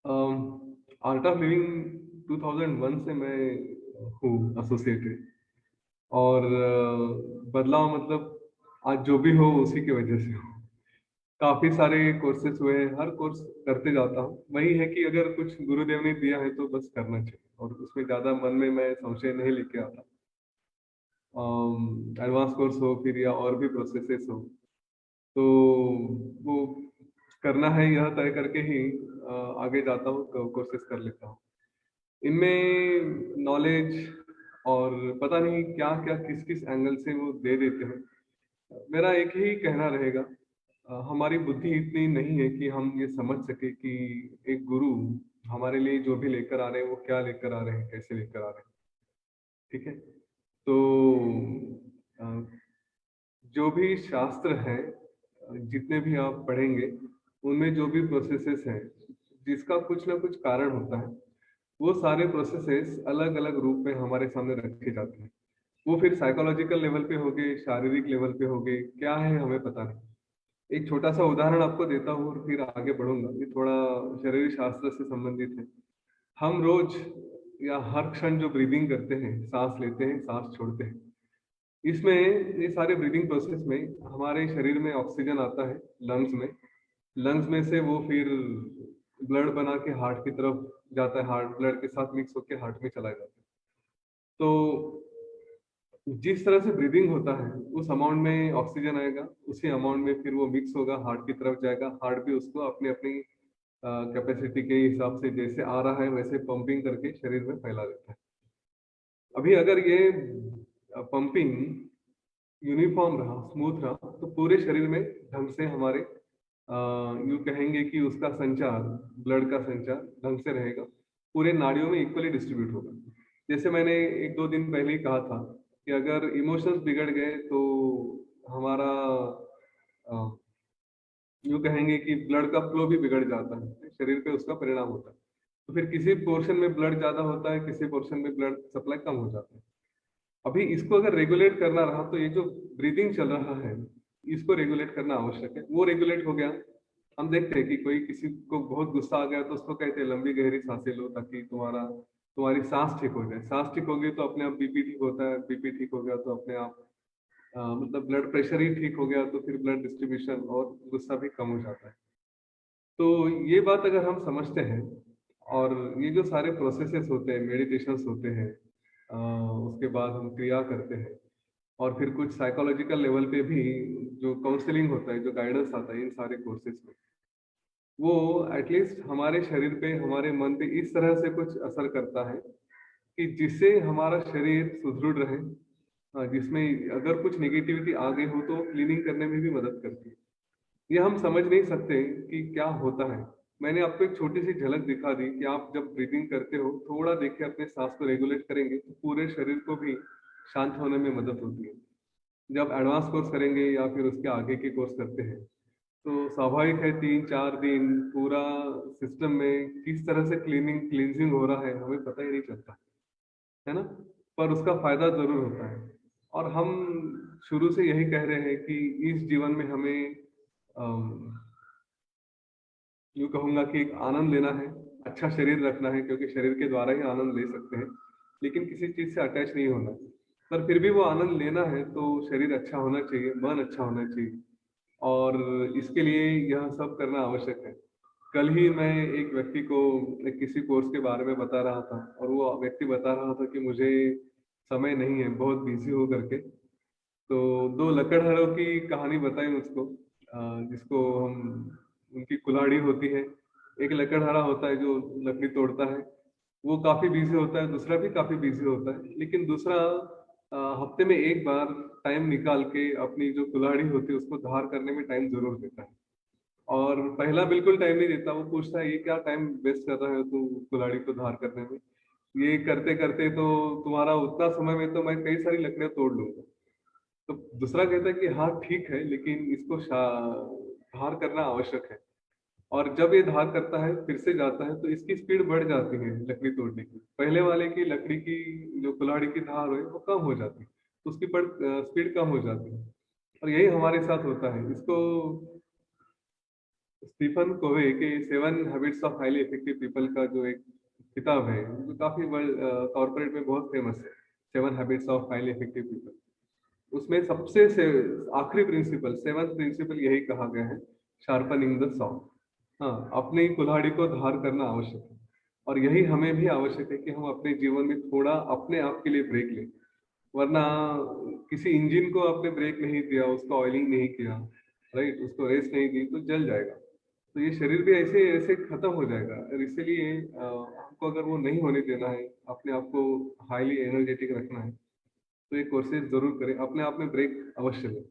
Art of living 2001 से मैं हूँ एसोसिएटेड। और बदलाव मतलब आज जो भी हो उसी की वजह से हो। काफी सारे कोर्सेज हुए हैं, हर कोर्स करते जाता हूँ। वही है कि अगर कुछ गुरुदेव ने दिया है तो बस करना चाहिए, और उसमें ज्यादा मन में मैं संशय नहीं लेके आता। एडवांस कोर्स हो फिर या और भी प्रोसेसेस हो, तो वो करना है यह तय करके ही आगे जाता हूँ, कोर्सेज कर लेता हूँ। इनमें नॉलेज और पता नहीं क्या क्या किस किस एंगल से वो दे देते हैं। मेरा एक ही कहना रहेगा, हमारी बुद्धि इतनी नहीं है कि हम ये समझ सके कि एक गुरु हमारे लिए जो भी लेकर आ रहे हैं वो क्या लेकर आ रहे हैं, कैसे लेकर आ रहे हैं। ठीक है। तो अ, जो भी शास्त्र हैं, जितने भी आप पढ़ेंगे, उनमें जो भी प्रोसेसेस हैं, जिसका कुछ ना कुछ कारण होता है, वो सारे प्रोसेसेस अलग अलग रूप में हमारे सामने रखे जाते हैं। वो फिर साइकोलॉजिकल लेवल पे हो गए, शारीरिक लेवल पे हो गए, क्या है हमें पता नहीं। एक छोटा सा उदाहरण आपको देता हूँ और फिर आगे बढ़ूंगा। ये थोड़ा शरीर शास्त्र से संबंधित है। हम रोज या हर क्षण जो ब्रीदिंग करते हैं, सांस लेते हैं, सांस छोड़ते हैं, इसमें ये सारे ब्रीदिंग प्रोसेस में हमारे शरीर में ऑक्सीजन आता है लंग्स में। लंग्स में से वो फिर ब्लड बना के हार्ट की तरफ जाता है, हार्ट ब्लड के साथ मिक्स होकर हार्ट में चला जाता है। तो जिस तरह से ब्रीदिंग होता है, उस अमाउंट में ऑक्सीजन आएगा, उसी अमाउंट में फिर वो मिक्स होगा, हार्ट की तरफ जाएगा, हार्ट भी उसको अपनी अपनी कैपेसिटी के हिसाब से जैसे आ रहा है वैसे पंपिंग करके शरीर में फैला देता है। अभी अगर ये पंपिंग यूनिफॉर्म रहा, स्मूथ रहा, तो पूरे शरीर में ढंग से हमारे यूं कहेंगे कि उसका संचार, ब्लड का संचार ढंग से रहेगा, पूरे नाड़ियों में इक्वली डिस्ट्रीब्यूट होगा। जैसे मैंने एक दो दिन पहले ही कहा था कि अगर इमोशंस बिगड़ गए तो हमारा यूं कहेंगे कि ब्लड का फ्लो भी बिगड़ जाता है, शरीर पे उसका परिणाम होता है। तो फिर किसी पोर्शन में ब्लड ज्यादा होता है, किसी पोर्शन में ब्लड सप्लाई कम हो जाता है। अभी इसको अगर रेगुलेट करना रहा तो ये जो ब्रीदिंग चल रहा है, इसको रेगुलेट करना आवश्यक है। वो रेगुलेट हो गया, हम देखते हैं कि कोई किसी को बहुत गुस्सा आ गया तो उसको कहते हैं लंबी गहरी सांसें लो ताकि तुम्हारी सांस ठीक हो जाए। सांस ठीक होगी तो अपने आप बीपी ठीक होता है, बीपी ठीक हो गया तो अपने आप मतलब ब्लड प्रेशर ही ठीक हो गया तो फिर ब्लड डिस्ट्रीब्यूशन और गुस्सा भी कम हो जाता है। तो ये बात अगर हम समझते हैं, और ये जो सारे प्रोसेसेस होते हैं, मेडिटेशंस होते हैं, उसके बाद हम क्रिया करते हैं, और फिर कुछ साइकोलॉजिकल लेवल पे भी जो काउंसलिंग होता है, जो गाइडेंस आता है इन सारे कोर्सेज में, वो एटलीस्ट हमारे शरीर पे, हमारे मन पे इस तरह से कुछ असर करता है कि जिससे हमारा शरीर सुदृढ़ रहे। जिसमें अगर कुछ नेगेटिविटी आ गई हो तो क्लीनिंग करने में भी मदद करती है। ये हम समझ नहीं सकते कि क्या होता है। मैंने आपको एक छोटी सी झलक दिखा दी कि आप जब ब्रीदिंग करते हो, थोड़ा देखिए अपने सांस को रेगुलेट करेंगे तो पूरे शरीर को भी शांत होने में मदद होती है। जब एडवांस कोर्स करेंगे या फिर उसके आगे के कोर्स करते हैं, तो स्वाभाविक है 3 4 दिन पूरा सिस्टम में किस तरह से क्लींजिंग हो रहा है हमें पता ही नहीं चलता, है ना। पर उसका फायदा जरूर होता है। और हम शुरू से यही कह रहे हैं कि इस जीवन में हमें यूँ कहूँगा कि एक आनंद लेना है, अच्छा शरीर रखना है, क्योंकि शरीर के द्वारा ही आनंद ले सकते हैं, लेकिन किसी चीज़ से अटैच नहीं होना। पर फिर भी वो आनंद लेना है तो शरीर अच्छा होना चाहिए, मन अच्छा होना चाहिए, और इसके लिए यह सब करना आवश्यक है। कल ही मैं एक व्यक्ति को एक किसी कोर्स के बारे में बता रहा था, और वो व्यक्ति बता रहा था कि मुझे समय नहीं है, बहुत बिजी हो करके। तो दो लकड़हारों की कहानी बताई मुझको, जिसको हम, उनकी कुल्हाड़ी होती है। एक लकड़हारा होता है जो लकड़ी तोड़ता है, वो काफी बिजी होता है, दूसरा भी काफी बिजी होता है, लेकिन दूसरा हफ्ते में एक बार टाइम निकाल के अपनी जो कुल्हाड़ी होती है उसको धार करने में टाइम जरूर देता है। और पहला बिल्कुल टाइम नहीं देता, वो पूछता है ये क्या टाइम वेस्ट कर रहा है तू कुल्हाड़ी को धार करने में, ये करते करते तो तुम्हारा उतना समय में तो मैं कई सारी लकड़ियां तोड़ लूंगा। तो दूसरा कहता है कि हाँ ठीक है, लेकिन इसको धार करना आवश्यक है। और जब ये धार करता है फिर से जाता है तो इसकी स्पीड बढ़ जाती है लकड़ी तोड़ने की, पहले वाले की लकड़ी की जो कुल्हाड़ी की धार है वो कम हो जाती है, तो उसकी स्पीड कम हो जाती है। और यही हमारे साथ होता है। इसको स्टीफन कोवे के 7 habits of highly effective people का जो एक किताब है, जो काफी वर्ल्ड कॉर्पोरेट में बहुत फेमस है, 7 habits of highly effective people. उसमें सबसे से आखिरी प्रिंसिपल, 7th प्रिंसिपल यही कहा गया है, शार्पनिंग द सॉ। हाँ, अपनी कुल्हाड़ी को धार करना आवश्यक है, और यही हमें भी आवश्यक है कि हम अपने जीवन में थोड़ा अपने आप के लिए ब्रेक लें। वरना किसी इंजन को आपने ब्रेक नहीं दिया, उसको ऑयलिंग नहीं किया, राइट, उसको रेस्ट नहीं दी, तो जल जाएगा। तो ये शरीर भी ऐसे ऐसे खत्म हो जाएगा। और इसीलिए आपको अगर वो नहीं होने देना है, अपने आप को हाईली एनर्जेटिक रखना है, तो ये कोर्सेज जरूर करें, अपने आप में ब्रेक अवश्य लें।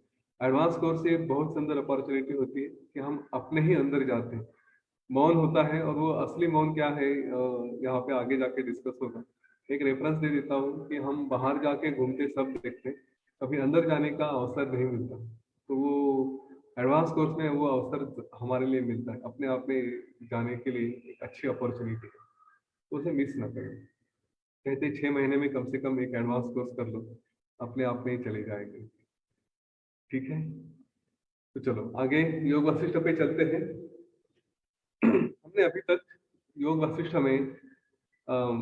एडवांस कोर्स से बहुत सुंदर अपॉर्चुनिटी होती है कि हम अपने ही अंदर जाते हैं, मौन होता है, और वो असली मौन क्या है यहाँ पे आगे जाके डिस्कस होगा। एक रेफरेंस दे देता हूँ कि हम बाहर जाके घूमते सब देखते हैं, कभी अंदर जाने का अवसर नहीं मिलता। तो वो एडवांस कोर्स में वो अवसर हमारे लिए मिलता है, अपने आप में जाने के लिए एक अच्छी अपॉर्चुनिटी है, तो उसे मिस ना करें। कहते 6 महीने में कम से कम एक एडवांस कोर्स कर लो, अपने आप में ही चले जाएंगे। ठीक है, तो चलो आगे योग वशिष्ठ पे चलते हैं। हमने अभी तक योग वशिष्ठ में अम,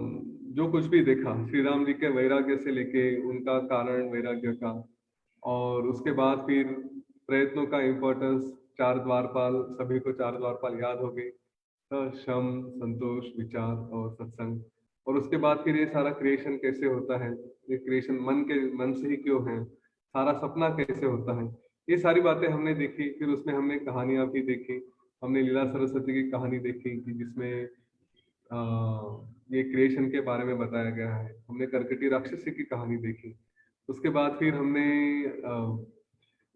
जो कुछ भी देखा, श्री राम जी के वैराग्य से लेके उनका कारण वैराग्य का, और उसके बाद फिर प्रयत्नों का इम्पोर्टेंस, 4 द्वारपाल, सभी को 4 द्वारपाल याद हो गए, शम, संतोष, विचार और सत्संग। और उसके बाद फिर ये सारा क्रिएशन कैसे होता है, ये क्रिएशन मन के मन से ही क्यों है, सारा सपना कैसे होता है, ये सारी बातें हमने देखी। फिर उसमें हमने कहानियां भी देखी, हमने लीला सरस्वती की कहानी देखी कि जिसमें अ, ये क्रिएशन के बारे में बताया गया है। हमने कर्कटी राक्षसी की कहानी देखी। उसके बाद फिर हमने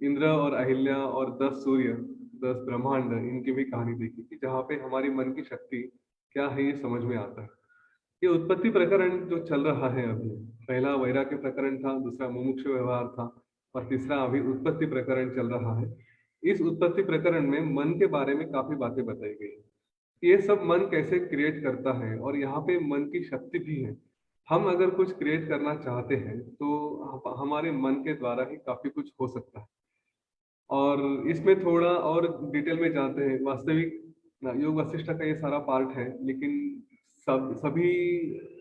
इंद्र और अहिल्या और 10 सूर्य, 10 ब्रह्मांड, इनकी भी कहानी देखी कि जहाँ पे हमारी मन की शक्ति क्या है ये समझ में आता है। ये उत्पत्ति प्रकरण जो चल रहा है अभी, पहला वैराग्य प्रकरण था, दूसरा मुमुक्षु व्यवहार था, और तीसरा अभी उत्पत्ति प्रकरण चल रहा है। इस उत्पत्ति प्रकरण में मन के बारे में काफी बातें बताई गई हैं। ये सब मन कैसे क्रिएट करता है, और यहाँ पे मन की शक्ति भी है। हम अगर कुछ क्रिएट करना चाहते हैं तो हमारे मन के द्वारा ही काफी कुछ हो सकता है। और इसमें थोड़ा और डिटेल में जाते हैं। वास्तविक योग वशिष्ठ का ये सारा पार्ट है, लेकिन सभी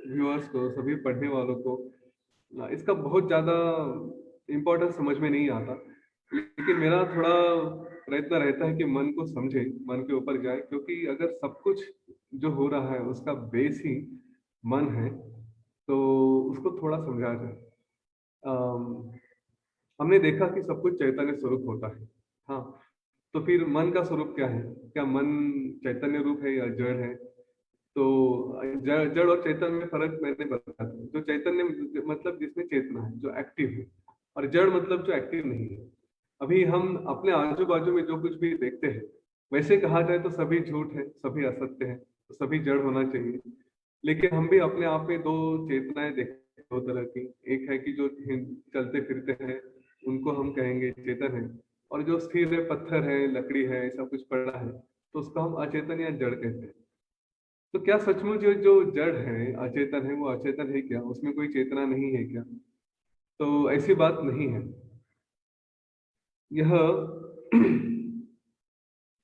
व्यूअर्स को, सभी पढ़ने वालों को इसका बहुत ज्यादा इम्पोर्टेंस समझ में नहीं आता। लेकिन मेरा थोड़ा प्रयत्न रहता है कि मन को समझे, मन के ऊपर जाए, क्योंकि अगर सब कुछ जो हो रहा है उसका बेस ही मन है, तो उसको थोड़ा समझा जाए। अम, हमने देखा कि सब कुछ चैतन्य स्वरूप होता है। हाँ, तो फिर मन का स्वरूप क्या है? क्या मन चैतन्य रूप है या जड़ है? तो जड़ और चैतन्य में फर्क मैंने बताया था। जो चैतन्य मतलब जिसमें चेतना है, जो एक्टिव है, और जड़ मतलब जो एक्टिव नहीं है। अभी हम अपने आजू बाजू में जो कुछ भी देखते हैं, वैसे कहा जाए तो सभी झूठ है, सभी असत्य है, तो सभी जड़ होना चाहिए। लेकिन हम भी अपने आप में दो चेतनाएं देखते हैं, दो तरह की। एक है कि जो चलते फिरते हैं, उनको हम कहेंगे चेतन है, और जो स्थिर है, पत्थर है, लकड़ी है, ऐसा कुछ पड़ा है, तो उसको हम अचेतन या जड़ कहते हैं। तो क्या सचमुच जो जो जड़ है, अचेतन है, वो अचेतन है क्या? उसमें कोई चेतना नहीं है क्या? तो ऐसी बात नहीं है। यह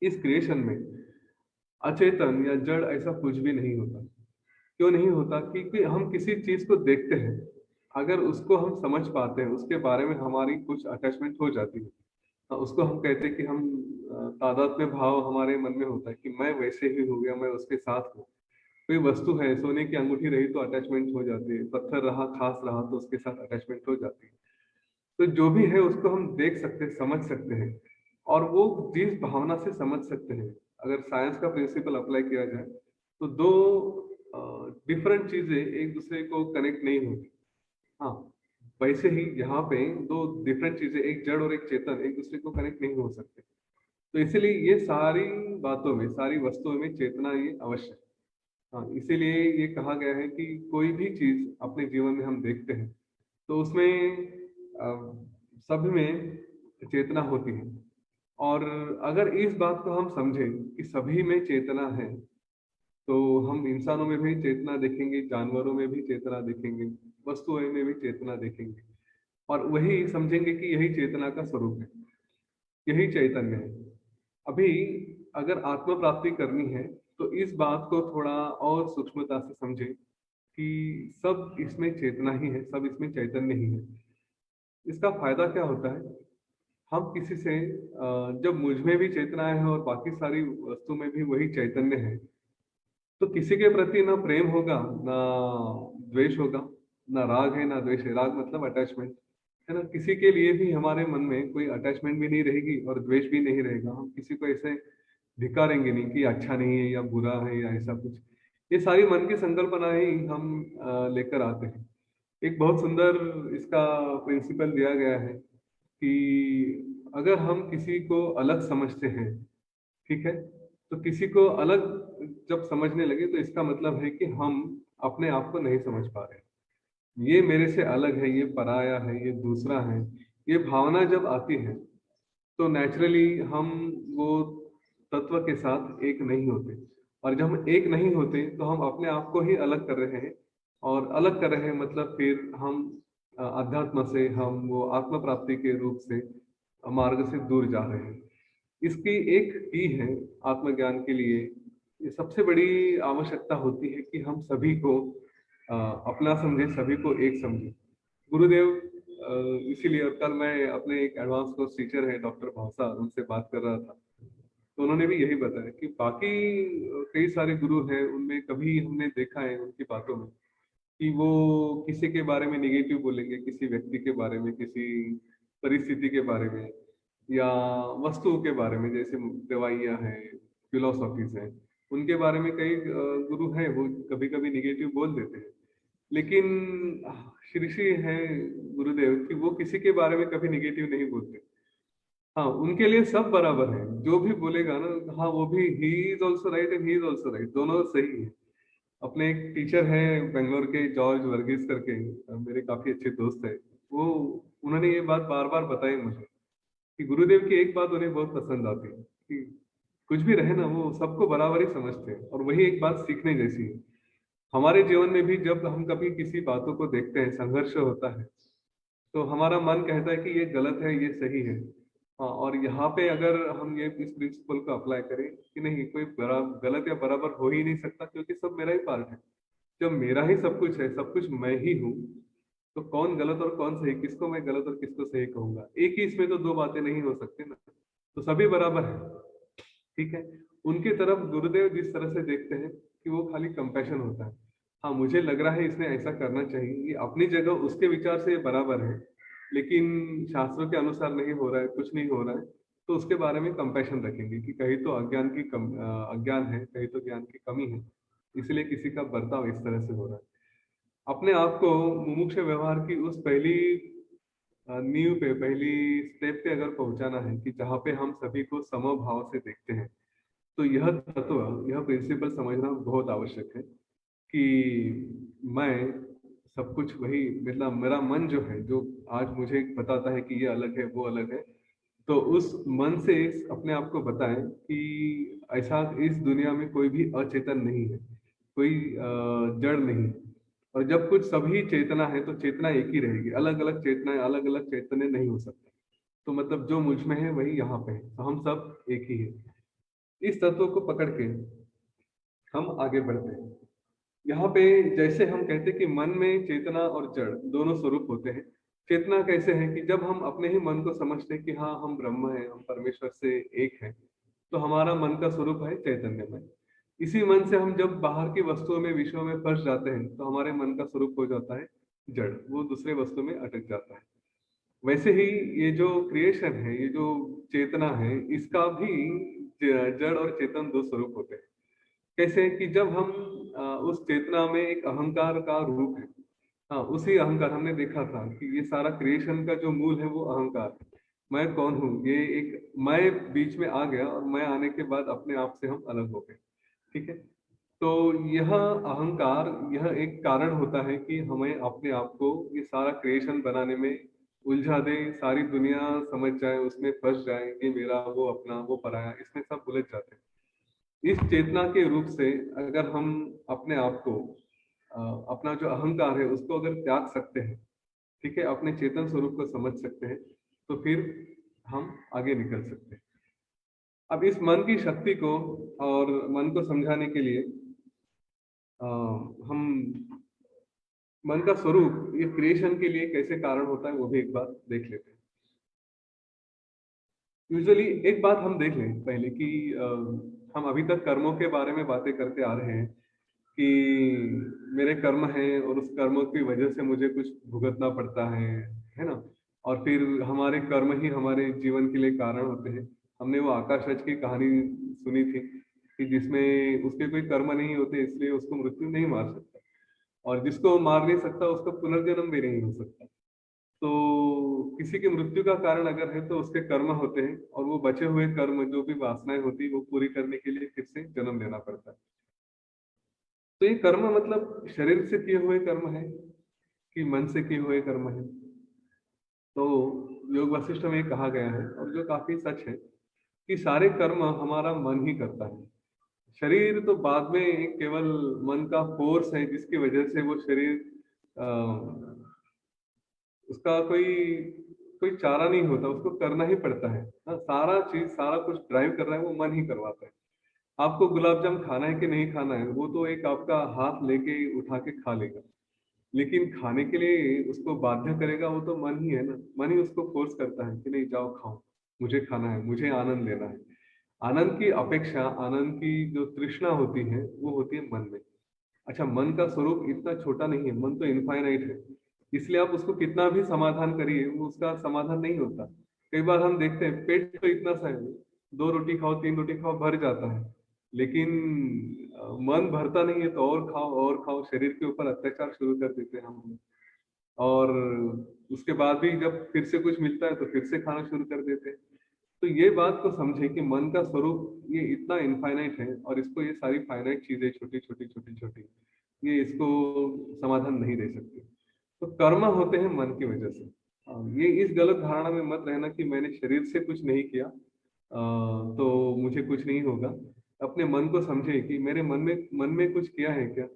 इस क्रिएशन में अचेतन या जड़ ऐसा कुछ भी नहीं होता। क्यों नहीं होता? क्योंकि हम किसी चीज को देखते हैं, अगर उसको हम समझ पाते हैं, उसके बारे में हमारी कुछ अटैचमेंट हो जाती है, तो उसको हम कहते हैं कि हम तादात्म्य भाव हमारे मन में होता है कि मैं वैसे ही हो गया, मैं उसके साथ हूँ। कोई वस्तु है, सोने की अंगूठी रही तो अटैचमेंट हो जाती है, पत्थर रहा, खास रहा तो उसके साथ अटैचमेंट हो जाती है। तो जो भी है उसको हम देख सकते हैं, समझ सकते हैं, और वो जिस भावना से समझ सकते हैं। अगर साइंस का प्रिंसिपल अप्लाई किया जाए तो दो डिफरेंट चीजें एक दूसरे को कनेक्ट नहीं होती। हाँ, वैसे ही यहाँ पे दो डिफरेंट चीजें, एक जड़ और एक चेतन, एक दूसरे को कनेक्ट नहीं हो सकते। तो इसीलिए ये सारी बातों में, सारी वस्तुओं में चेतना ये अवश्य है। हाँ, इसीलिए ये कहा गया है कि कोई भी चीज अपने जीवन में हम देखते हैं, तो उसमें सब में चेतना होती है। और अगर इस बात को हम समझें कि सभी में चेतना है, तो हम इंसानों में भी चेतना देखेंगे, जानवरों में भी चेतना देखेंगे, वस्तुओं में भी चेतना देखेंगे, और वही समझेंगे कि यही चेतना का स्वरूप है, यही चैतन्य है। अभी अगर आत्म प्राप्ति करनी है तो इस बात को थोड़ा और सूक्ष्मता से समझें कि सब इसमें चेतना ही है, सब इसमें चैतन्य ही है। इसका फायदा क्या होता है? हम किसी से जब मुझ में भी चेतना है और बाकी सारी वस्तु में भी वही चैतन्य है, तो किसी के प्रति ना प्रेम होगा, ना द्वेष होगा, ना राग है ना द्वेष है। राग मतलब अटैचमेंट, है ना? किसी के लिए भी हमारे मन में कोई अटैचमेंट भी नहीं रहेगी और द्वेष भी नहीं रहेगा। हम किसी को ऐसे धिक्कारेंगे नहीं कि अच्छा नहीं है या बुरा है या ऐसा कुछ। ये सारी मन की संकल्पनाएं ही हम लेकर आते हैं। एक बहुत सुंदर इसका प्रिंसिपल दिया गया है कि अगर हम किसी को अलग समझते हैं, ठीक है? तो किसी को अलग जब समझने लगे तो इसका मतलब है कि हम अपने आप को नहीं समझ पा रहे। ये मेरे से अलग है, ये पराया है, ये दूसरा है। ये भावना जब आती है तो नेचुरली हम वो तत्व के साथ एक नहीं होते। और जब हम एक नहीं होते तो हम अपने आप को ही अलग कर रहे हैं। और अलग कर रहे हैं मतलब फिर हम अध्यात्म से, हम वो आत्म प्राप्ति के रूप से मार्ग से दूर जा रहे हैं। इसकी एक ही है आत्मज्ञान के लिए। ये सबसे बड़ी आवश्यकता होती है कि हम सभी को अपना समझे, सभी को एक समझे। गुरुदेव इसीलिए, और कल मैं अपने एक एडवांस कोर्स टीचर है डॉक्टर भावसा, उनसे बात कर रहा था, तो उन्होंने भी यही बताया कि बाकी कई सारे गुरु हैं, उनमें कभी हमने देखा है उनकी बातों में कि वो किसी के बारे में निगेटिव बोलेंगे, किसी व्यक्ति के बारे में, किसी परिस्थिति के बारे में, या वस्तुओं के बारे में, जैसे दवाइयाँ हैं, फिलोसॉफीज हैं, उनके बारे में कई गुरु हैं वो कभी कभी निगेटिव बोल देते हैं। लेकिन श्री श्री हैं गुरुदेव कि वो किसी के बारे में कभी निगेटिव नहीं बोलते। हाँ, उनके लिए सब बराबर है, जो भी बोलेगा ना, हाँ वो भी he is also right and he is also right, दोनों सही है। अपने एक टीचर हैं बेंगलोर के, जॉर्ज वर्गीस करके, मेरे काफी अच्छे दोस्त है वो। उन्होंने ये बात बार बार बताई मुझे कि गुरुदेव की एक बात उन्हें बहुत पसंद आती है कि कुछ भी रहे ना, वो सबको बराबर ही समझते हैं। और वही एक बात सीखने जैसी है। हमारे जीवन में भी जब हम कभी किसी बातों को देखते हैं, संघर्ष होता है, तो हमारा मन कहता है कि ये गलत है, ये सही है। हाँ, और यहाँ पे अगर हम ये इस प्रिंसिपल को अप्लाई करें कि नहीं, कोई गलत या बराबर हो ही नहीं सकता, क्योंकि सब मेरा ही पार्ट है। जब मेरा ही सब कुछ है, सब कुछ मैं ही हूँ, तो कौन गलत और कौन सही, किसको मैं गलत और किसको सही कहूंगा? एक ही इसमें तो दो बातें नहीं हो सकती ना। तो सभी बराबर है, ठीक है? उनकी तरफ गुरुदेव जिस तरह से देखते हैं कि वो खाली कंपैशन होता है। हाँ, मुझे लग रहा है इसने ऐसा करना चाहिए, ये अपनी जगह उसके विचार से बराबर है, लेकिन शास्त्रों के अनुसार नहीं हो रहा है, कुछ नहीं हो रहा है, तो उसके बारे में कंपैशन रखेंगे कि कहीं तो अज्ञान है, कहीं तो ज्ञान की कमी है, इसलिए किसी का बर्ताव इस तरह से हो रहा है। अपने आप को मुमुक्ष व्यवहार की उस पहली नींव पे, पहली स्टेप पे अगर पहुंचाना है कि जहाँ पे हम सभी को समभाव से देखते हैं, तो यह तत्व, यह प्रिंसिपल समझना बहुत आवश्यक है कि मैं सब कुछ वही, मतलब मेरा मन जो है, जो आज मुझे बताता है कि ये अलग है वो अलग है, तो उस मन से अपने आप को बताएं कि ऐसा इस दुनिया में कोई भी अचेतन नहीं है, कोई जड़ नहीं। और जब कुछ सभी चेतना है तो चेतना एक ही रहेगी, अलग अलग चेतनाएं, अलग अलग चैतन्य नहीं हो सकते। तो मतलब जो मुझ में है वही यहाँ पे है, तो हम सब एक ही है। इस तत्व को पकड़ के हम आगे बढ़ते हैं। यहाँ पे जैसे हम कहते हैं कि मन में चेतना और जड़ दोनों स्वरूप होते हैं। चेतना कैसे है कि जब हम अपने ही मन को समझते हैं कि हाँ हम ब्रह्म हैं, हम परमेश्वर से एक हैं, तो हमारा मन का स्वरूप है चैतन्यमय। इसी मन से हम जब बाहर की वस्तुओं में, विषयों में फंस जाते हैं, तो हमारे मन का स्वरूप हो जाता है जड़, वो दूसरे वस्तु में अटक जाता है। वैसे ही ये जो क्रिएशन है, ये जो चेतना है, इसका भी जड़ और चेतन दो स्वरूप होते हैं। कैसे कि जब हम उस चेतना में एक अहंकार का रूप है। हाँ, उसी अहंकार, हमने देखा था कि ये सारा क्रिएशन का जो मूल है वो अहंकार है। मैं कौन हूँ, ये एक मैं बीच में आ गया, और मैं आने के बाद अपने आप से हम अलग हो गए, ठीक है? तो यह अहंकार, यह एक कारण होता है कि हमें अपने आप को ये सारा क्रिएशन बनाने में उलझा दे, सारी दुनिया समझ जाए, उसमें फंस जाए कि मेरा, वो अपना, वो पराया, इसमें सब उलझ जाते हैं। इस चेतना के रूप से अगर हम अपने आप को, अपना जो अहंकार है उसको अगर त्याग सकते हैं, ठीक है, अपने चेतन स्वरूप को समझ सकते हैं, तो फिर हम आगे निकल सकते हैं। अब इस मन की शक्ति को और मन को समझाने के लिए हम मन का स्वरूप ये क्रिएशन के लिए कैसे कारण होता है वो भी एक बार देख लेते हैं। यूजुअली एक बात हम देख लें पहले कि हम अभी तक कर्मों के बारे में बातें करते आ रहे हैं कि मेरे कर्म हैं और उस कर्मों की वजह से मुझे कुछ भुगतना पड़ता है ना? और फिर हमारे कर्म ही हमारे जीवन के लिए कारण होते हैं। हमने वो आकाश की कहानी सुनी थी कि जिसमें उसके कोई कर्म नहीं होते इसलिए उसको मृत्यु नहीं मार सकता, और जिसको मार नहीं सकता उसका पुनर्जन्म भी नहीं हो सकता। तो किसी की मृत्यु का कारण अगर है तो उसके कर्म होते हैं, और वो बचे हुए कर्म जो भी वासनाएं होती है वो पूरी करने के लिए फिर से जन्म लेना पड़ता है। तो ये कर्म मतलब शरीर से किए हुए कर्म है कि मन से किए हुए कर्म है? तो योग वशिष्ठ में कहा गया है, और जो काफी सच है, कि सारे कर्म हमारा मन ही करता है। शरीर तो बाद में एक केवल मन का फोर्स है जिसकी वजह से वो शरीर उसका कोई कोई चारा नहीं होता, उसको करना ही पड़ता है। हाँ, सारा चीज सारा कुछ ड्राइव कर रहा है वो मन ही करवाता है। आपको गुलाब जामुन खाना है कि नहीं खाना है वो तो एक आपका हाथ लेके उठा के खा लेगा, लेकिन खाने के लिए उसको बाध्य करेगा वो तो मन ही है ना। मन ही उसको फोर्स करता है कि नहीं जाओ खाओ, मुझे खाना है, मुझे आनंद लेना है। आनंद की अपेक्षा, आनंद की जो तृष्णा होती है वो होती है मन में। अच्छा, मन का स्वरूप इतना छोटा नहीं है, मन तो इनफाइनाइट है, इसलिए आप उसको कितना भी समाधान करिए वो उसका समाधान नहीं होता। कई बार हम देखते हैं पेट तो इतना सा है, दो रोटी खाओ तीन रोटी खाओ भर जाता है, लेकिन मन भरता नहीं है तो और खाओ, शरीर के ऊपर अत्याचार शुरू कर देते हैं हम। और उसके बाद भी जब फिर से कुछ मिलता है तो फिर से खाना शुरू कर देते हैं। तो ये बात को समझे कि मन का स्वरूप ये इतना इनफाइनाइट है, और इसको ये सारी फाइनाइट चीजें छोटी छोटी छोटी छोटी ये इसको समाधान नहीं दे सकती। तो कर्म होते हैं मन की वजह से। ये इस गलत धारणा में मत रहना कि मैंने शरीर से कुछ नहीं किया तो मुझे कुछ नहीं होगा। अपने मन को समझे कि मेरे मन में कुछ किया है क्या।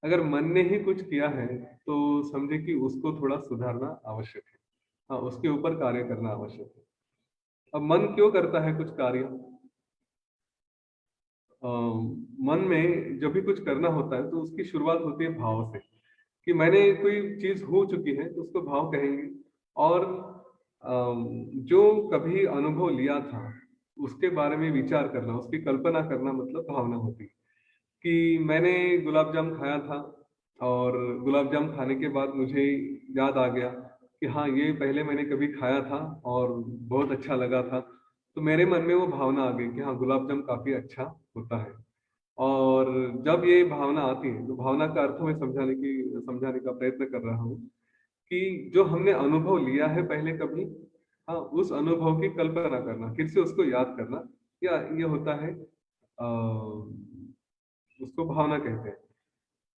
अगर मन ने ही कुछ किया है तो समझे कि उसको थोड़ा सुधारना आवश्यक है। हाँ, उसके ऊपर कार्य करना आवश्यक है। अब मन क्यों करता है कुछ कार्य? अ, मन में जब भी कुछ करना होता है तो उसकी शुरुआत होती है भाव से, कि मैंने कोई चीज हो चुकी है तो उसको भाव कहेंगे। और जो कभी अनुभव लिया था उसके बारे में विचार करना, उसकी कल्पना करना मतलब भावना होती है। कि मैंने गुलाब जाम खाया था, और गुलाब जाम खाने के बाद मुझे याद आ गया कि हाँ ये पहले मैंने कभी खाया था और बहुत अच्छा लगा था। तो मेरे मन में वो भावना आ गई कि हाँ गुलाब जाम काफी अच्छा होता है। और जब ये भावना आती है तो भावना का अर्थ मैं समझाने का प्रयत्न कर रहा हूँ कि जो हमने अनुभव लिया है पहले कभी, हाँ उस अनुभव की कल्पना करना, फिर से उसको याद करना, या ये होता है उसको भावना कहते हैं।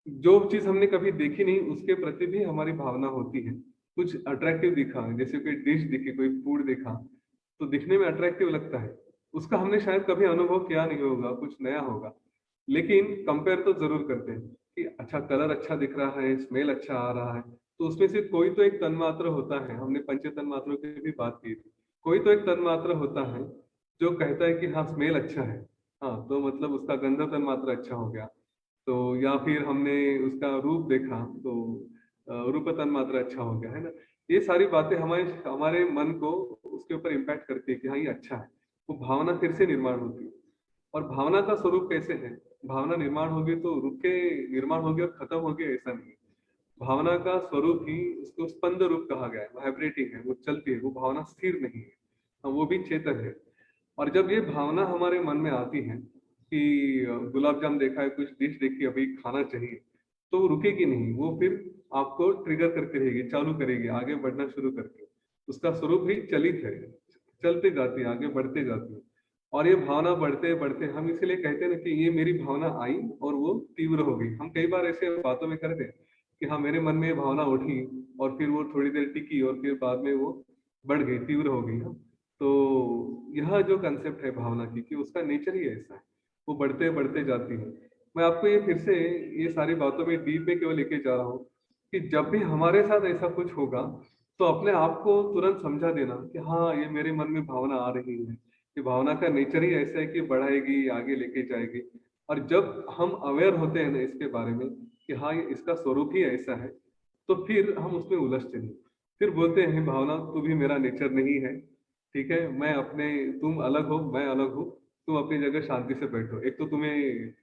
जो चीज हमने कभी देखी नहीं उसके प्रति भी हमारी भावना होती है। कुछ अट्रैक्टिव दिखा, जैसे कोई डिश दिखी, कोई फूड देखा, तो दिखने में अट्रैक्टिव लगता है, उसका हमने शायद कभी अनुभव किया नहीं होगा, कुछ नया होगा, लेकिन कंपेयर तो जरूर करते हैं कि अच्छा कलर अच्छा दिख रहा है, स्मेल अच्छा आ रहा है, तो उसमें से कोई तो एक तन्मात्र होता है। हमने पंच तन्मात्रों की भी बात की थी। कोई तो एक तन्मात्र होता है जो कहता है कि हाँ स्मेल अच्छा है, हाँ तो मतलब उसका गंध तन्मात्र अच्छा हो गया। तो या फिर हमने उसका रूप देखा तो रूप तन्मात्रा अच्छा हो गया, है ना। ये सारी बातें हमारे हमारे मन को उसके ऊपर इम्पैक्ट करती है कि हाँ ये अच्छा है। वो भावना फिर से निर्माण होती है। और भावना का स्वरूप कैसे है? भावना निर्माण होगी तो रुक के निर्माण होगी और खत्म होगी ऐसा नहीं है। भावना का स्वरूप ही उसको स्पंद रूप कहा गया है, वाइब्रेटिंग है, वो चलती है, वो भावना स्थिर नहीं है। हाँ, वो भी चेतन है। और जब ये भावना हमारे मन में आती है कि गुलाब जाम देखा है, कुछ डिश देखी अभी खाना चाहिए, तो वो रुकेगी नहीं, वो फिर आपको ट्रिगर करती रहेगी, चालू करेगी, आगे बढ़ना शुरू करके। उसका स्वरूप ही चलित है, चलते जाती है, आगे बढ़ते जाती है। और ये भावना बढ़ते बढ़ते हम इसीलिए कहते हैं ना कि ये मेरी भावना आई और वो तीव्र हो गई। हम कई बार ऐसे बातों में करते हैं कि हाँ मेरे मन में ये भावना उठी और फिर वो थोड़ी देर टिकी और फिर बाद में वो बढ़ गई, तीव्र हो गई। हाँ, तो यह जो कंसेप्ट है भावना की, कि उसका नेचर ही ऐसा है, वो बढ़ते बढ़ते जाती है। मैं आपको ये फिर से ये सारी बातों में डीप में केवल लेके जा रहा हूँ कि जब भी हमारे साथ ऐसा कुछ होगा तो अपने आप को तुरंत समझा देना कि हाँ ये मेरे मन में भावना आ रही है, कि भावना का नेचर ही ऐसा है कि बढ़ाएगी, आगे लेके जाएगी। और जब हम अवेयर होते हैं ना इसके बारे में कि हाँ, ये इसका स्वरूप ही ऐसा है, तो फिर हम उसमें उलझते नहीं। फिर बोलते हैं भावना तू भी मेरा नेचर नहीं है, ठीक है? मैं अपने तुम अलग हो, मैं अलग हूँ, तुम अपनी जगह शांति से बैठो। एक तो तुम्हें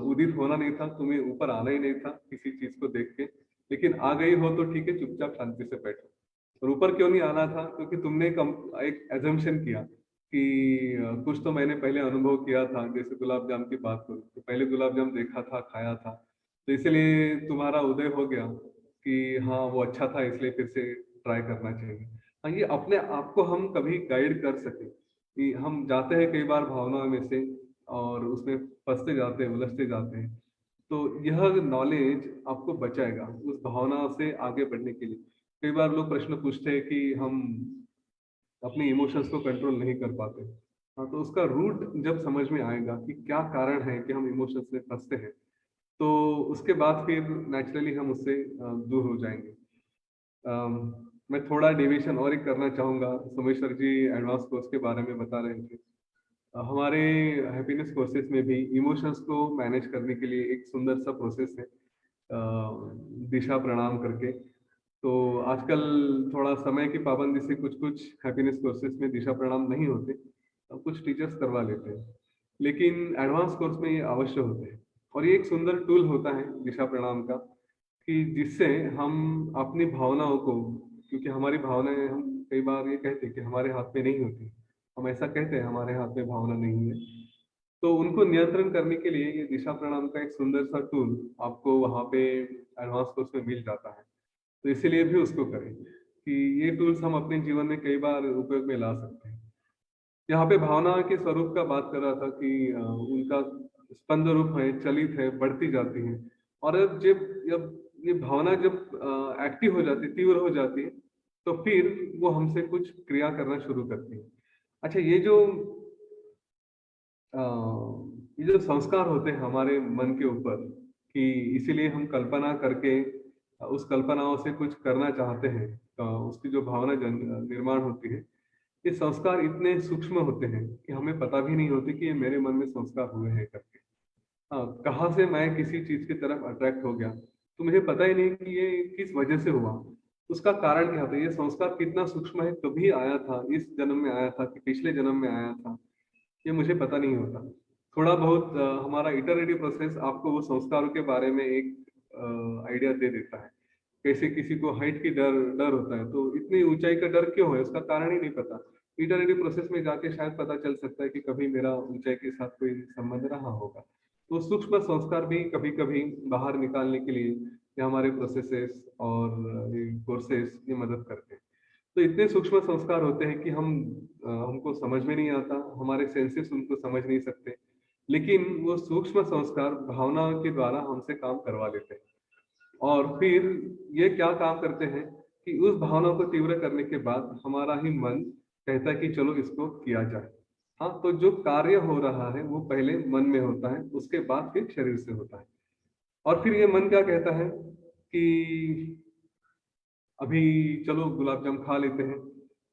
उदित होना नहीं था, तुम्हें ऊपर आना ही नहीं था किसी चीज़ को देख के, लेकिन आ गई हो तो ठीक है, चुपचाप शांति से बैठो। और ऊपर क्यों नहीं आना था? क्योंकि तुमने एक एजम्पशन किया कि कुछ तो मैंने पहले अनुभव किया था, जैसे गुलाब जाम की बात करूँ तो पहले गुलाब जाम देखा था, खाया था, तो इसलिए तुम्हारा उदय हो गया कि हाँ वो अच्छा था, इसलिए फिर से ट्राई करना चाहिए। हाँ, ये अपने आप को हम कभी गाइड कर सके कि हम जाते हैं कई बार भावनाओं में से और उसमें फंसते जाते हैं, उलझते जाते हैं। तो यह नॉलेज आपको बचाएगा उस भावना से आगे बढ़ने के लिए। कई बार लोग प्रश्न पूछते हैं कि हम अपने इमोशंस को कंट्रोल नहीं कर पाते। हाँ, तो उसका रूट जब समझ में आएगा कि क्या कारण है कि हम इमोशंस में फंसते हैं, तो उसके बाद फिर नेचुरली हम उससे दूर हो जाएंगे। मैं थोड़ा डेविएशन और एक करना चाहूँगा। सोमेश्वर जी एडवांस कोर्स के बारे में बता रहे थे। हमारे हैप्पीनेस कोर्सेज में भी इमोशंस को मैनेज करने के लिए एक सुंदर सा प्रोसेस है, दिशा प्रणाम करके। तो आजकल थोड़ा समय की पाबंदी से कुछ-कुछ हैप्पीनेस कोर्सेज में दिशा प्रणाम नहीं होते, कुछ टीचर्स करवा लेते हैं। लेकिन एडवांस कोर्स में ये अवश्य होते हैं और ये एक सुंदर टूल होता है दिशा प्रणाम का, कि जिससे हम अपनी भावनाओं को, क्योंकि हमारी भावनाएँ, हम कई बार ये कहते हैं कि हमारे हाथ में नहीं होती। हम ऐसा कहते हैं हमारे हाथ में भावना नहीं है। तो उनको नियंत्रण करने के लिए ये दिशा प्रणाम का एक सुंदर सा टूल आपको वहाँ पे एडवांस कोर्स में मिल जाता है। तो इसीलिए भी उसको करें कि ये टूल्स हम अपने जीवन में कई बार उपयोग में ला सकते हैं। यहाँ पे भावना के स्वरूप का बात कर रहा था कि उनका स्पंद रूप है, चलित है, बढ़ती जाती है। और जब ये भावना जब एक्टिव हो जाती है, तीव्र हो जाती है, तो फिर वो हमसे कुछ क्रिया करना शुरू करती है। अच्छा, अ, ये जो संस्कार होते हैं हमारे मन के ऊपर, कि इसीलिए हम कल्पना करके उस कल्पनाओं से कुछ करना चाहते हैं, उसकी जो भावना निर्माण होती है, ये संस्कार इतने सूक्ष्म होते हैं कि हमें पता भी नहीं होती कि ये मेरे मन में संस्कार हुए हैं करके। हाँ, कहाँ से मैं किसी चीज की तरफ अट्रैक्ट हो गया, तो मुझे पता ही नहीं कि ये किस वजह से हुआ, उसका कारण क्या था, ये संस्कार कितना सूक्ष्म है, कभी आया था, इस जन्म में आया था कि पिछले जन्म में आया था, ये मुझे पता नहीं होता। थोड़ा बहुत हमारा इटरेटिव प्रोसेस आपको वो संस्कारों के बारे में एक आइडिया दे देता है। कैसे किसी को हाइट की डर डर होता है, तो इतनी ऊंचाई का डर क्यों है, उसका कारण ही नहीं पता। इटरेटिव प्रोसेस में जाके शायद पता चल सकता है कि कभी मेरा ऊंचाई के साथ कोई संबंध रहा होगा। तो सूक्ष्म संस्कार भी कभी कभी बाहर निकालने के लिए ये हमारे प्रोसेसेस और ये कोर्सेस ये मदद करते हैं। तो इतने सूक्ष्म संस्कार होते हैं कि हमको समझ में नहीं आता, हमारे सेंसेस उनको समझ नहीं सकते। लेकिन वो सूक्ष्म संस्कार भावना के द्वारा हमसे काम करवा लेते हैं। और फिर ये क्या काम करते हैं कि उस भावना को तीव्र करने के बाद हमारा ही मन कहता है कि चलो इसको किया जाए। हाँ, तो जो कार्य हो रहा है वो पहले मन में होता है, उसके बाद फिर शरीर से होता है। और फिर ये मन क्या कहता है कि अभी चलो गुलाब जाम खा लेते हैं।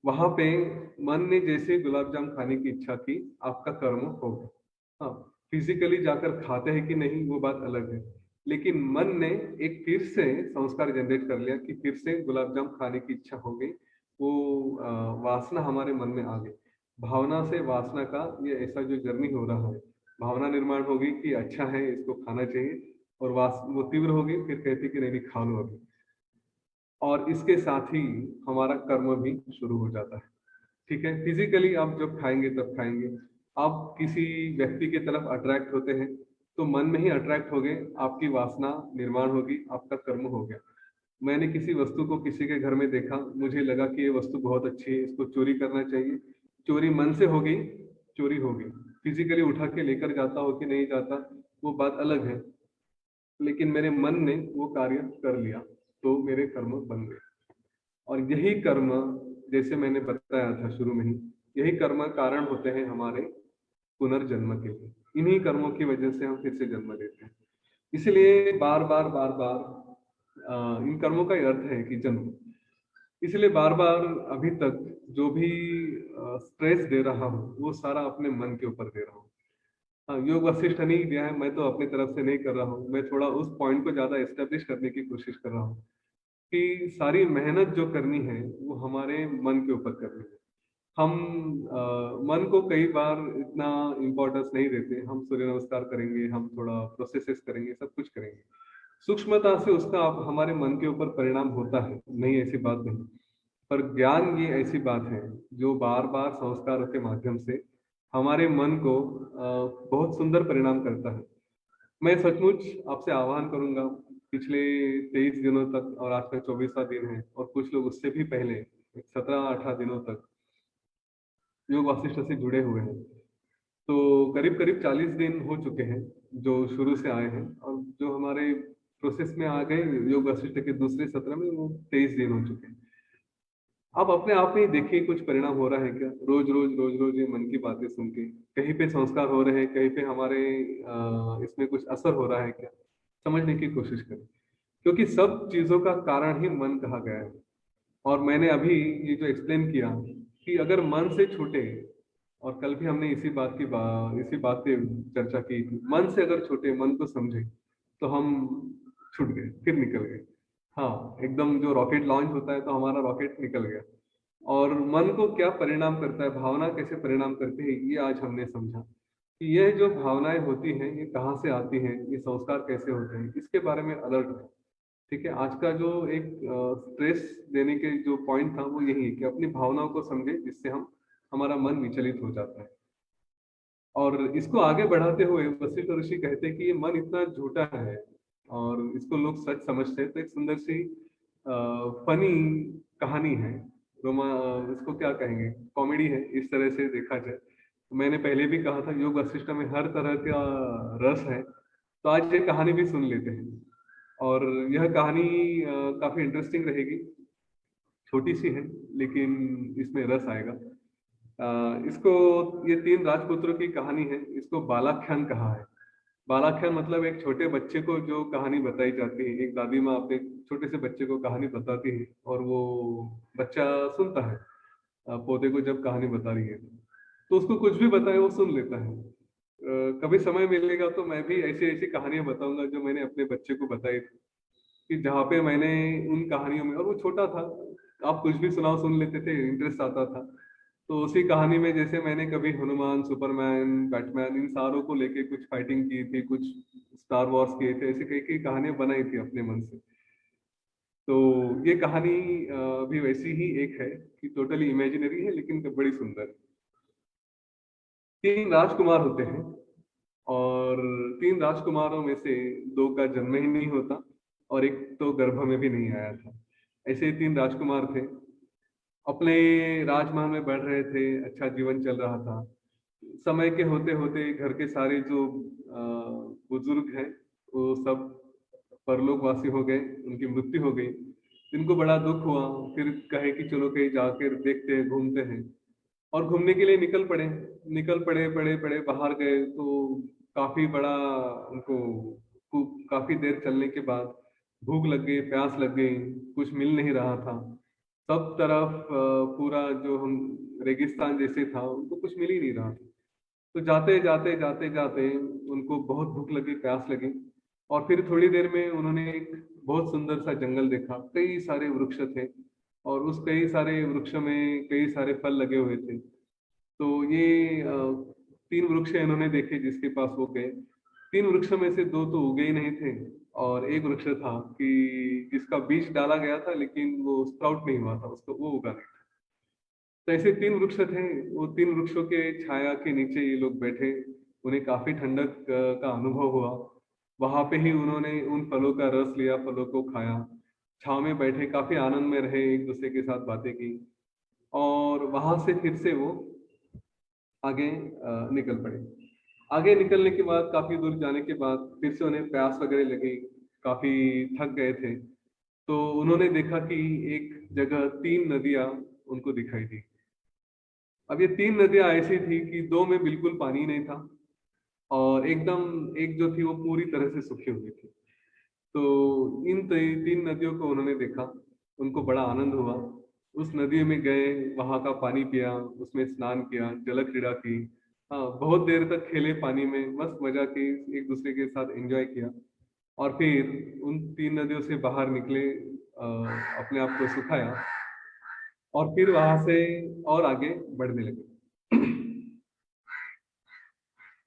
वहां पे मन ने जैसे गुलाब जाम खाने की इच्छा की, आपका कर्म होगा। हाँ, फिजिकली जाकर खाते हैं कि नहीं वो बात अलग है, लेकिन मन ने एक फिर से संस्कार जनरेट कर लिया कि फिर से गुलाब जाम खाने की इच्छा हो गई। वो वासना हमारे मन में आ गई। भावना से वासना का ये ऐसा जो जर्नी हो रहा है, भावना निर्माण होगी कि अच्छा है, इसको खाना चाहिए, और वास वो तीव्र होगी, फिर कहती कि नहीं नहीं खा लो अभी। और इसके साथ ही हमारा कर्म भी शुरू हो जाता है। ठीक है, फिजिकली आप जब खाएंगे तब खाएंगे, आप किसी व्यक्ति की तरफ अट्रैक्ट होते हैं, तो मन में ही अट्रैक्ट हो गए, आपकी वासना निर्माण होगी, आपका कर्म हो गया। मैंने किसी वस्तु को किसी के घर में देखा, मुझे लगा कि ये वस्तु बहुत अच्छी है, इसको चोरी करना चाहिए। चोरी मन से हो गई, चोरी हो गई। फिजिकली उठा के लेकर जाता हो कि नहीं जाता, वो बात अलग है, लेकिन मेरे मन ने वो कार्य कर लिया, तो मेरे कर्म बन गए। और यही कर्म, जैसे मैंने बताया था शुरू में ही, यही कर्म कारण होते हैं हमारे पुनर्जन्म के लिए। इन्हीं कर्मों की वजह से हम फिर से जन्म लेते हैं। इसलिए बार बार इन कर्मों का ही अर्थ है कि जन्म। इसलिए बार बार अभी तक जो भी स्ट्रेस दे रहा हूँ वो सारा अपने मन के ऊपर दे रहा हूँ। हाँ, योग वशिष्ठ नहीं दिया है, मैं तो अपनी तरफ से नहीं कर रहा हूँ, मैं थोड़ा उस पॉइंट को ज्यादा एस्टेब्लिश करने की कोशिश कर रहा हूँ कि सारी मेहनत जो करनी है वो हमारे मन के ऊपर करनी है। हम मन को कई बार इतना इम्पोर्टेंस नहीं देते। हम सूर्य नमस्कार करेंगे, हम थोड़ा प्रोसेसेस करेंगे, सब कुछ करेंगे, सूक्ष्मता से उसका हमारे मन के ऊपर परिणाम होता है, नहीं ऐसी बात नहीं। पर ज्ञान ये ऐसी बात है जो बार बार संस्कारों के माध्यम से हमारे मन को बहुत सुंदर परिणाम करता है। मैं सचमुच आपसे आह्वान करूंगा, पिछले 23 दिनों तक, और आज का 24वां दिन है, और कुछ लोग उससे भी पहले 17-18 दिनों तक योग वासिष्ठ से जुड़े हुए हैं। तो करीब करीब 40 दिन हो चुके हैं जो शुरू से आए हैं, और जो हमारे प्रोसेस में आ गए योग वासिष्ठ के दूसरे सत्र में, वो 23 दिन हो चुके हैं। आप अपने आप में ही देखिए कुछ परिणाम हो रहा है क्या? रोज रोज रोज रोज ये मन की बातें सुन के कहीं पे संस्कार हो रहे हैं, कहीं पे हमारे इसमें कुछ असर हो रहा है क्या? समझने की कोशिश करें, क्योंकि सब चीजों का कारण ही मन कहा गया है। और मैंने अभी ये जो एक्सप्लेन किया कि अगर मन से छूटे, और कल भी हमने इसी बात पे चर्चा की थी, मन से अगर छूटे, मन को समझे, तो हम छूट गए, फिर निकल गए। हाँ, एकदम जो रॉकेट लॉन्च होता है तो हमारा रॉकेट निकल गया। और मन को क्या परिणाम करता है, भावना कैसे परिणाम करती है, ये आज हमने समझा कि यह जो भावनाएं होती हैं ये कहाँ से आती हैं, ये संस्कार कैसे होते हैं, इसके बारे में अलर्ट है। ठीक है, आज का जो एक स्ट्रेस देने के जो पॉइंट था वो यही है कि अपनी भावनाओं को समझे, जिससे हम हमारा मन विचलित हो जाता है। और इसको आगे बढ़ाते हुए वशिष्ठ ऋषि कहते हैं कि ये मन इतना झूठा है और इसको लोग सच समझते हैं। तो एक सुंदर सी फनी कहानी है, रोमा, इसको क्या कहेंगे, कॉमेडी है इस तरह से देखा जाए। तो मैंने पहले भी कहा था योग वशिष्ठ में हर तरह का रस है, तो आज ये कहानी भी सुन लेते हैं। और यह कहानी काफी इंटरेस्टिंग रहेगी, छोटी सी है लेकिन इसमें रस आएगा। इसको, ये तीन राजपुत्रों की कहानी है, इसको बालाख्यान कहा है। बालाख्यान मतलब एक छोटे बच्चे को जो कहानी बताई जाती है, एक दादी माँ अपने छोटे से बच्चे को कहानी बताती है और वो बच्चा सुनता है। पौधे को जब कहानी बता रही है तो उसको कुछ भी बताए वो सुन लेता है। कभी समय मिलेगा तो मैं भी ऐसी ऐसी कहानियां बताऊंगा जो मैंने अपने बच्चे को बताई थी, कि जहाँ पे मैंने उन कहानियों में, और वो छोटा था, आप कुछ भी सुनाओ सुन लेते थे, इंटरेस्ट आता था। तो उसी कहानी में जैसे मैंने कभी हनुमान, सुपरमैन, बैटमैन, इन सारों को लेके कुछ फाइटिंग की थी, कुछ स्टार वॉर्स किए थे, ऐसे कई कई कहानियां बनाई थी अपने मन से। तो ये कहानी भी वैसी ही एक है कि टोटली इमेजिनरी है लेकिन बड़ी सुंदर है। तीन राजकुमार होते हैं, और तीन राजकुमारों में से दो का जन्म ही नहीं होता, और एक तो गर्भ में भी नहीं आया था। ऐसे ही तीन राजकुमार थे, अपने राजमहल में बढ़ रहे थे, अच्छा जीवन चल रहा था। समय के होते होते घर के सारे जो बुजुर्ग हैं वो सब परलोकवासी हो गए, उनकी मृत्यु हो गई। इनको बड़ा दुख हुआ, फिर कहे कि चलो कहीं जाकर देखते हैं, घूमते हैं। और घूमने के लिए निकल पड़े, पड़े पड़े बाहर गए तो काफी बड़ा उनको, काफी देर चलने के बाद भूख लग गई, प्यास लग गई, कुछ मिल नहीं रहा था। सब तरफ पूरा जो हम रेगिस्तान जैसे था, उनको कुछ मिल ही नहीं रहा था। तो जाते जाते जाते जाते उनको बहुत भूख लगी, प्यास लगी। और फिर थोड़ी देर में उन्होंने एक बहुत सुंदर सा जंगल देखा, कई सारे वृक्ष थे, और उस कई सारे वृक्ष में कई सारे फल लगे हुए थे। तो ये तीन वृक्ष इन्होंने देखे जिसके पास वो गए। तीन वृक्ष में से दो तो उगे ही नहीं थे, और एक वृक्ष था कि जिसका बीज डाला गया था लेकिन वो स्प्राउट नहीं हुआ था, उसको वो उगा नहीं। तो ऐसे तीन वृक्ष थे, वो तीन वृक्षों के छाया के नीचे ये लोग बैठे, उन्हें काफी ठंडक का अनुभव हुआ। वहां पे ही उन्होंने उन फलों का रस लिया, फलों को खाया, छाव में बैठे काफी आनंद में रहे, एक दूसरे के साथ बातें की। और वहां से फिर से वो आगे निकल पड़े। आगे निकलने के बाद काफी दूर जाने के बाद फिर से उन्हें प्यास वगैरह लगी, काफी थक गए थे। तो उन्होंने देखा कि एक जगह तीन नदियां उनको दिखाई दी। अब ये तीन नदियां ऐसी थी कि दो में बिल्कुल पानी नहीं था, और एकदम एक जो थी वो पूरी तरह से सूखी हुई थी। तो इन तीन नदियों को उन्होंने देखा, उनको बड़ा आनंद हुआ। उस नदी में गए, वहां का पानी पिया, उसमें स्नान किया, जल क्रीड़ा की। हाँ, बहुत देर तक खेले पानी में, मस्त मजा की, एक दूसरे के साथ एंजॉय किया। और फिर उन 3 नदियों से बाहर निकले, अपने आप को सुखाया, और फिर वहां से और आगे बढ़ने लगे।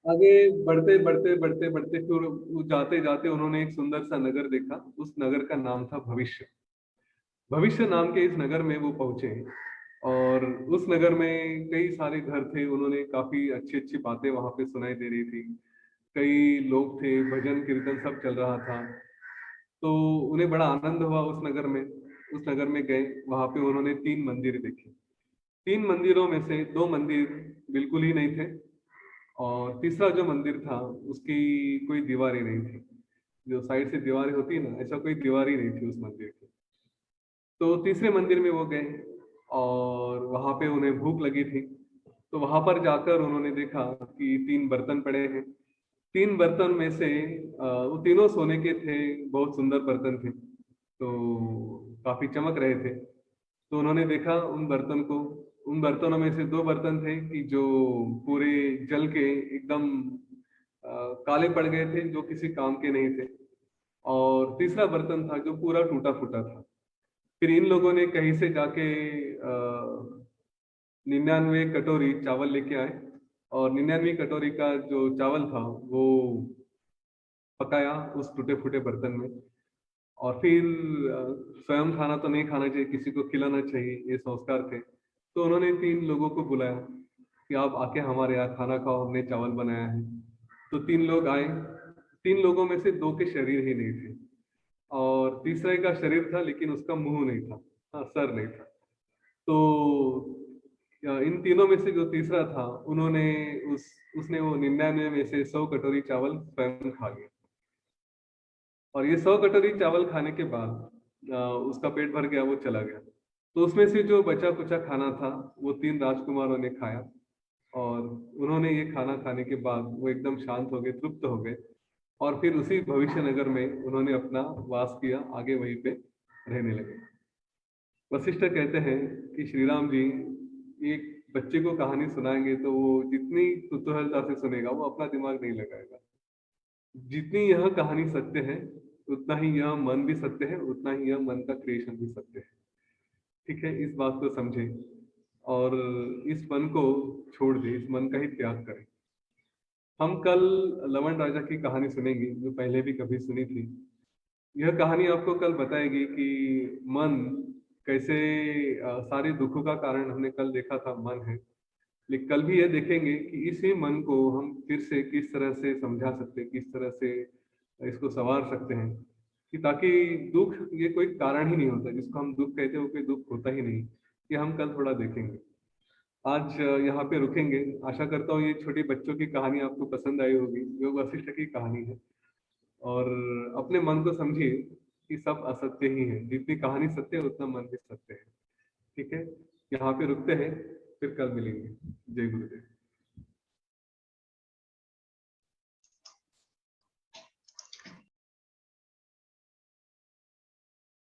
आगे बढ़ते बढ़ते बढ़ते बढ़ते फिर वो जाते जाते उन्होंने एक सुंदर सा नगर देखा। उस नगर का नाम था भविष्य। भविष्य नाम के इस नगर में वो पहुंचे, और उस नगर में कई सारे घर थे। उन्होंने काफी अच्छी अच्छी बातें वहां पे सुनाई दे रही थी। कई लोग थे, भजन कीर्तन सब चल रहा था। तो उन्हें बड़ा आनंद हुआ उस नगर में। उस नगर में गए, वहां पे उन्होंने 3 मंदिर देखे। 3 मंदिरों में से 2 मंदिर बिल्कुल ही नहीं थे, और तीसरा जो मंदिर था उसकी कोई दीवारें नहीं थी। जो साइड से दीवारें होती है ना, ऐसा कोई दीवार ही नहीं थी उस मंदिर की। तो तीसरे मंदिर में वो गए, और वहां पे उन्हें भूख लगी थी। तो वहां पर जाकर उन्होंने देखा कि 3 बर्तन पड़े हैं। 3 बर्तन में से वो तीनों सोने के थे, बहुत सुंदर बर्तन थे, तो काफी चमक रहे थे। तो उन्होंने देखा उन बर्तन को। उन बर्तनों में से 2 बर्तन थे कि जो पूरे जल के एकदम काले पड़ गए थे, जो किसी काम के नहीं थे। और तीसरा बर्तन था जो पूरा टूटा फूटा था। फिर इन लोगों ने कहीं से जाके 99 कटोरी चावल लेके आए, और 99 कटोरी का जो चावल था वो पकाया उस टूटे फूटे बर्तन में। और फिर स्वयं खाना तो नहीं खाना चाहिए, किसी को खिलाना चाहिए, ये संस्कार थे। तो उन्होंने 3 लोगों को बुलाया कि आप आके हमारे यहाँ खाना खाओ, हमने चावल बनाया है। तो 3 लोग आए। 3 लोगों में से 2 के शरीर ही नहीं थे, और तीसरे का शरीर था लेकिन उसका मुंह नहीं था। हाँ, सर नहीं था। तो इन तीनों में से जो तीसरा था, उन्होंने उस उसने वो 99 में से 100 कटोरी चावल स्वयं खा लिया। और ये 100 कटोरी चावल खाने के बाद उसका पेट भर गया, वो चला गया। तो उसमें से जो बचा कुचा खाना था, वो 3 राजकुमारों ने खाया। और उन्होंने ये खाना खाने के बाद वो एकदम शांत हो गए, तृप्त हो गए। और फिर उसी भविष्य नगर में उन्होंने अपना वास किया, आगे वहीं पे रहने लगे। वशिष्ठ कहते हैं कि श्री राम जी एक बच्चे को कहानी सुनाएंगे तो वो जितनी कुतूहलता से सुनेगा, वो अपना दिमाग नहीं लगाएगा। जितनी यह कहानी सत्य है, उतना ही यह मन भी सत्य है, उतना ही यह मन का क्रिएशन भी सत्य है। ठीक है, इस बात को समझे, और इस मन को छोड़ दे, इस मन का ही त्याग करें। हम कल लवण राजा की कहानी सुनेंगे, जो पहले भी कभी सुनी थी। यह कहानी आपको कल बताएगी कि मन कैसे सारे दुखों का कारण हमने कल देखा था, मन है। लेकिन कल भी ये देखेंगे कि इसी मन को हम फिर से किस तरह से समझा सकते हैं, किस तरह से इसको संवार सकते हैं, कि ताकि दुख ये कोई कारण ही नहीं होता। जिसको हम दुख कहते हैं वो कोई दुख होता ही नहीं। ये हम कल थोड़ा देखेंगे। आज यहाँ पे रुकेंगे। आशा करता हूँ ये छोटी बच्चों की कहानी आपको पसंद आई होगी, जो वशिष्ठ की कहानी है। और अपने मन को समझिए कि सब असत्य ही है। जितनी कहानी सत्य है, उतना मन भी सत्य है। ठीक है, यहाँ पे रुकते हैं, फिर कल मिलेंगे। जय गुरुदेव।